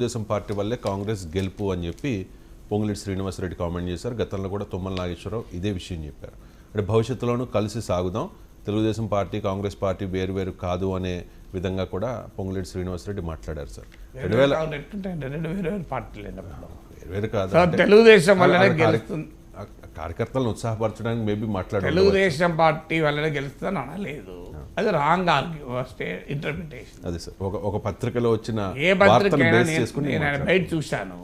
Telugu Desam party వల్లే కాంగ్రెస్ గెలుపు అని చెప్పి పొంగులేటి శ్రీనివాసరెడ్డి కామెంట్ చేశారు. గతంలో కూడా తుమ్మల నాగేశ్వరరావు ఇదే విషయం చెప్పారు. అంటే భవిష్యత్తులోనూ కలిసి సాగుదాం, తెలుగుదేశం పార్టీ కాంగ్రెస్ పార్టీ వేరు వేరు కాదు అనే విధంగా కూడా పొంగులేటి శ్రీనివాసరెడ్డి మాట్లాడారు. సార్ వేరు కాదు, తెలుగుదేశం వల్లనే గెలుస్తుంది, కార్యకర్తలను ఉత్సాహపరచడానికి మేబీ మాట్లాడారు. తెలుగుదేశం పార్టీ వల్లనే గెలుస్తుందని అనలేదు, అది రాంగ్ ఇంటర్ప్రిటేషన్. అదే సార్, ఒక పత్రికలో వచ్చిన ఏ పత్రిక నేను బయట చూశాను.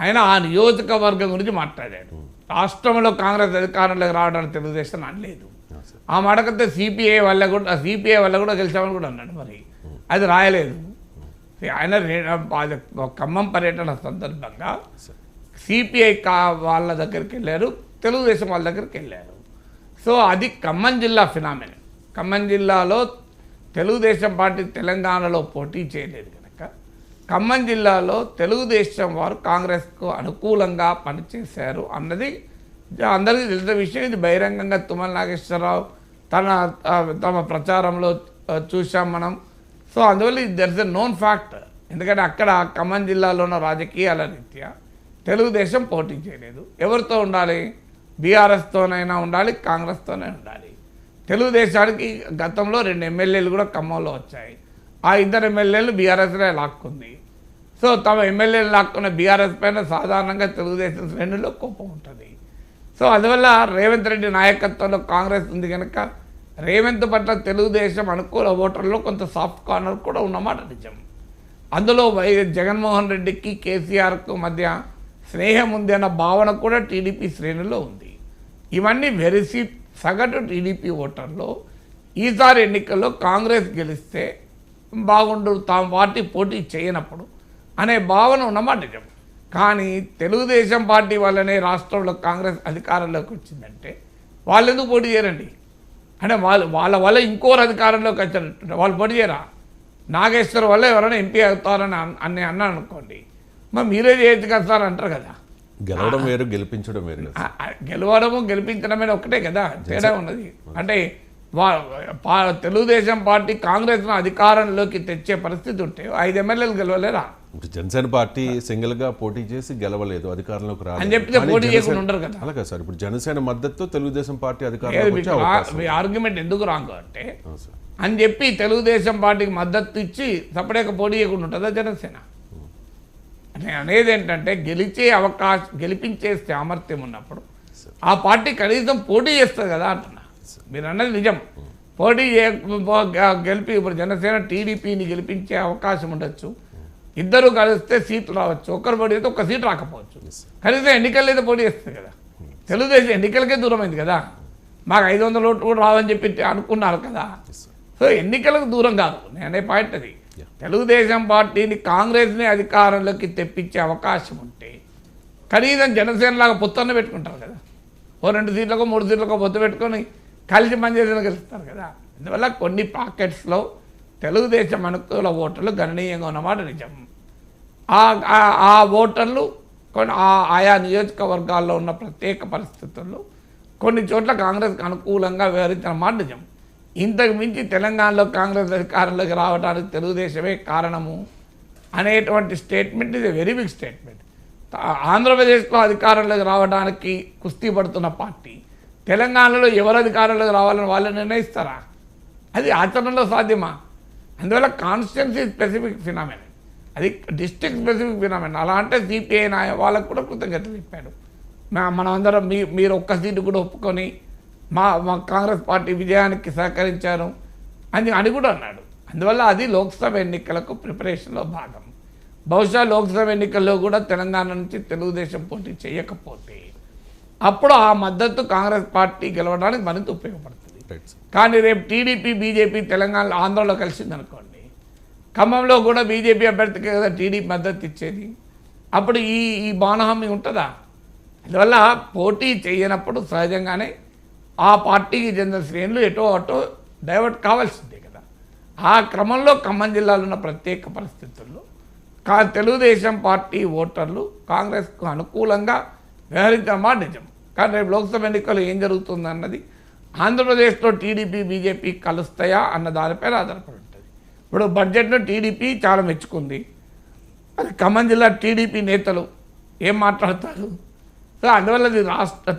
ఆయన ఆ నియోజకవర్గం గురించి మాట్లాడాడు. రాష్ట్రంలో కాంగ్రెస్ అధికారంలోకి రావడానికి తెలుగుదేశం అనలేదు. ఆ మాటకంటే సిపిఐ వల్ల కూడా గెలిచామని కూడా అన్నాడు. మరి అది రాయలేదు. ఆయన ఖమ్మం పర్యటన సందర్భంగా సిపిఐ వాళ్ళ దగ్గరికి వెళ్ళారు, తెలుగుదేశం వాళ్ళ దగ్గరికి వెళ్ళారు. సో అది ఖమ్మం జిల్లా ఫినామినన్. ఖమ్మం జిల్లాలో తెలుగుదేశం పార్టీ తెలంగాణలో పోటీ చేయలేదు కనుక ఖమ్మం జిల్లాలో తెలుగుదేశం వారు కాంగ్రెస్కు అనుకూలంగా పనిచేశారు అన్నది అందరికీ తెలిసిన విషయం. ఇది బహిరంగంగా తుమ్మల నాగేశ్వరరావు తమ ప్రచారంలో చూసాం మనం. సో అందువల్ల there is a known fact. ఎందుకంటే అక్కడ ఖమ్మం జిల్లాలో ఉన్న రాజకీయాల రీత్యా తెలుగుదేశం పోటీ చేయలేదు. ఎవరితో ఉండాలి? బీఆర్ఎస్తోనైనా ఉండాలి, కాంగ్రెస్తోనే ఉండాలి. తెలుగుదేశానికి గతంలో 2 ఎమ్మెల్యేలు కూడా ఖమ్మంలో వచ్చాయి. ఆ 2 ఎమ్మెల్యేలు బీఆర్ఎస్నే లాక్కుంది. సో తమ ఎమ్మెల్యేలు లాక్కున్న బీఆర్ఎస్ పైన సాధారణంగా తెలుగుదేశం శ్రేణుల్లో కోపం ఉంటుంది. సో అందువల్ల రేవంత్ రెడ్డి నాయకత్వంలో కాంగ్రెస్ ఉంది కనుక రేవంత్ పట్ల తెలుగుదేశం అనుకూల ఓటర్లో కొంత సాఫ్ట్ కార్నర్ కూడా ఉన్నమాట నిజం. అందులో జగన్మోహన్ రెడ్డికి కేసీఆర్కు మధ్య స్నేహం ఉంది అన్న భావన కూడా టీడీపీ శ్రేణుల్లో ఉంది. ఇవన్నీ వెరిసి సగటు టీడీపీ ఓటర్లో ఈసారి ఎన్నికల్లో కాంగ్రెస్ గెలిస్తే బాగుండు, తాము పార్టీ పోటీ చేయనప్పుడు అనే భావన ఉన్నమాట నిజం. కానీ తెలుగుదేశం పార్టీ వల్లనే రాష్ట్రంలో కాంగ్రెస్ అధికారంలోకి వచ్చిందంటే వాళ్ళు ఎందుకు పోటీ చేయరండి? అంటే వాళ్ళ వల్ల ఇంకోరు అధికారంలోకి వచ్చినట్టు వాళ్ళు పోటీ చేయరా? నాగేశ్వర్ వల్ల ఎవరైనా ఎంపీ అవుతారని అన్నాను అనుకోండి, మరి మీరే చేయొచ్చు కదా సార్ అంటారు కదా. గెలవడం వేరు, గెలిపించడం వేరు. గెలవడము గెలిపించడమే ఒకటే కదా, తేడా ఉన్నది. అంటే తెలుగుదేశం పార్టీ కాంగ్రెస్ను అధికారంలోకి తెచ్చే పరిస్థితి ఉంటే 5 ఎమ్మెల్యేలు గెలవలేరా? జనసేన పార్టీ సింగిల్ గా పోటీ చేసి గెలవలేదు, అధికారంలోకి రాలేదు అని చెప్తే పోటీ చేయకుండా ఉండరు కదా. అలాగే సార్, ఇప్పుడు జనసేన మద్దతుతో తెలుగుదేశం పార్టీ మీ ఆర్గ్యుమెంట్ ఎందుకు రాంగ్ అంటే అని చెప్పి తెలుగుదేశం పార్టీకి మద్దతు ఇచ్చి సపరేట్గా పోటీ చేయకుండా ఉంటుందా జనసేన? నేను అనేది ఏంటంటే గెలిపించే సామర్థ్యం ఉన్నప్పుడు ఆ పార్టీ కనీసం పోటీ చేస్తుంది కదా అంటున్నా. మీరు అన్నది నిజం. పోటీ గెలిపి ఇప్పుడు జనసేన టీడీపీని గెలిపించే అవకాశం ఉండొచ్చు. ఇద్దరు కలిస్తే సీట్లు రావచ్చు, ఒక్కరు పోటీ చేస్తే 1 సీటు రాకపోవచ్చు. కనీసం ఎన్నికలు అయితే పోటీ చేస్తుంది కదా. తెలుగుదేశం ఎన్నికలకే దూరమైంది కదా. మాకు 500 ఓట్లు కూడా రావని చెప్పి అనుకున్నారు కదా. సో ఎన్నికలకు దూరం కాదు. నేనే పాయింట్ అది. తెలుగుదేశం పార్టీని కాంగ్రెస్ని అధికారంలోకి తెప్పించే అవకాశం ఉంటే కనీసం జనసేనలాగా పొత్తున్న పెట్టుకుంటారు కదా. 2 సీట్లకో 3 సీట్లకో పొత్తు పెట్టుకొని కలిసి పనిచేసిన గెలుస్తారు కదా. అందువల్ల కొన్ని పాకెట్స్లో తెలుగుదేశం అనుకూల ఓటర్లు గణనీయంగా ఉన్నమాట నిజం. ఆ ఓటర్లు కొన్ని ఆయా నియోజకవర్గాల్లో ఉన్న ప్రత్యేక పరిస్థితుల్లో కొన్ని చోట్ల కాంగ్రెస్కి అనుకూలంగా వ్యవహరించిన మాట నిజం. ఇంతకు మించి తెలంగాణలో కాంగ్రెస్ అధికారంలోకి రావడానికి తెలుగుదేశమే కారణము అనేటువంటి స్టేట్మెంట్ ఇది వెరీ బిగ్ స్టేట్మెంట్. ఆంధ్రప్రదేశ్లో అధికారంలోకి రావడానికి కుస్తీ పడుతున్న పార్టీ తెలంగాణలో ఎవరు అధికారంలోకి రావాలని వాళ్ళు నిర్ణయిస్తారా? అది ఆచరణలో సాధ్యమా? అందువల్ల కాన్స్టిట్యున్సీ స్పెసిఫిక్ ఫినామినన్, అది డిస్ట్రిక్ట్ స్పెసిఫిక్ ఫినామినన్. అలా అంటే సిపిఐ వాళ్ళకు కూడా కృతజ్ఞతలు చెప్పాడు. మనం అందరం మీరు 1 సీటు కూడా ఒప్పుకొని మా కాంగ్రెస్ పార్టీ విజయానికి సహకరించారు అని కూడా అన్నాడు. అందువల్ల అది లోక్సభ ఎన్నికలకు ప్రిపరేషన్లో భాగం. బహుశా లోక్సభ ఎన్నికల్లో కూడా తెలంగాణ నుంచి తెలుగుదేశం పోటీ చేయకపోతే అప్పుడు ఆ మద్దతు కాంగ్రెస్ పార్టీ గెలవడానికి మరింత ఉపయోగపడుతుంది. కానీ రేపు టీడీపీ బీజేపీ తెలంగాణలో ఆంధ్రలో కలిసిందనుకోండి, ఖమ్మంలో కూడా బీజేపీ అభ్యర్థికి కదా టీడీపీ మద్దతు ఇచ్చేది. అప్పుడు ఈ బాణహామీ ఉంటుందా? అందువల్ల పోటీ చేయనప్పుడు సహజంగానే ఆ పార్టీకి చెందిన శ్రేణులు ఎటో అటో డైవర్ట్ కావాల్సిందే కదా. ఆ క్రమంలో ఖమ్మం జిల్లాలో ఉన్న ప్రత్యేక పరిస్థితుల్లో తెలుగుదేశం పార్టీ ఓటర్లు కాంగ్రెస్కు అనుకూలంగా వ్యవహరించడం మాట నిజం. కానీ రేపు లోక్సభ ఎన్నికలు ఏం జరుగుతుందన్నది ఆంధ్రప్రదేశ్లో టీడీపీ బీజేపీ కలుస్తాయా అన్న దానిపైన ఆధారపడి ఉంటుంది. ఇప్పుడు బడ్జెట్ను టీడీపీ చాలా మెచ్చుకుంది, మరి ఖమ్మం జిల్లా టీడీపీ నేతలు ఏం మాట్లాడతారు? సో అందువల్ల ఇది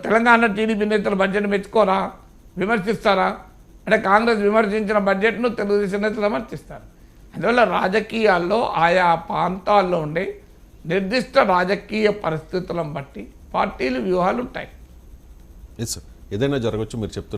తెలంగాణ టీడీపీ నేతలు బడ్జెట్ మెచ్చుకోరా, విమర్శిస్తారా? అంటే కాంగ్రెస్ విమర్శించిన బడ్జెట్ను తెలుగుదేశం నేతలు విమర్శిస్తారు. అందువల్ల రాజకీయాల్లో ఆయా ప్రాంతాల్లో ఉండే నిర్దిష్ట రాజకీయ పరిస్థితులను బట్టి పార్టీలు వ్యూహాలు ఉంటాయి. ఎస్ సార్, ఏదైనా జరగవచ్చు మీరు చెప్తున్నారు.